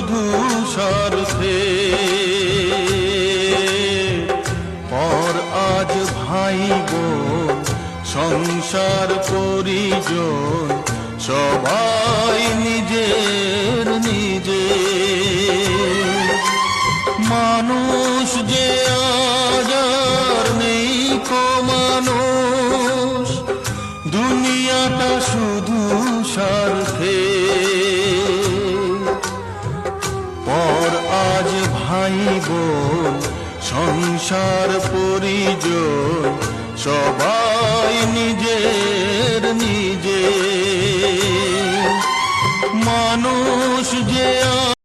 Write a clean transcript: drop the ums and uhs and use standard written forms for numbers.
শুধু স্বার্থে। পর আজ ভাই বোন সংসার পরিজন সবাই নিজের নিজে। মানুষ যে আজ আর নেই কো মানুষ, দুনিয়াটা শুধু স্বার্থে। পর আজ ভাই বোন সংসার পরিজন সবাই নিজের নিজে। মানুষ যে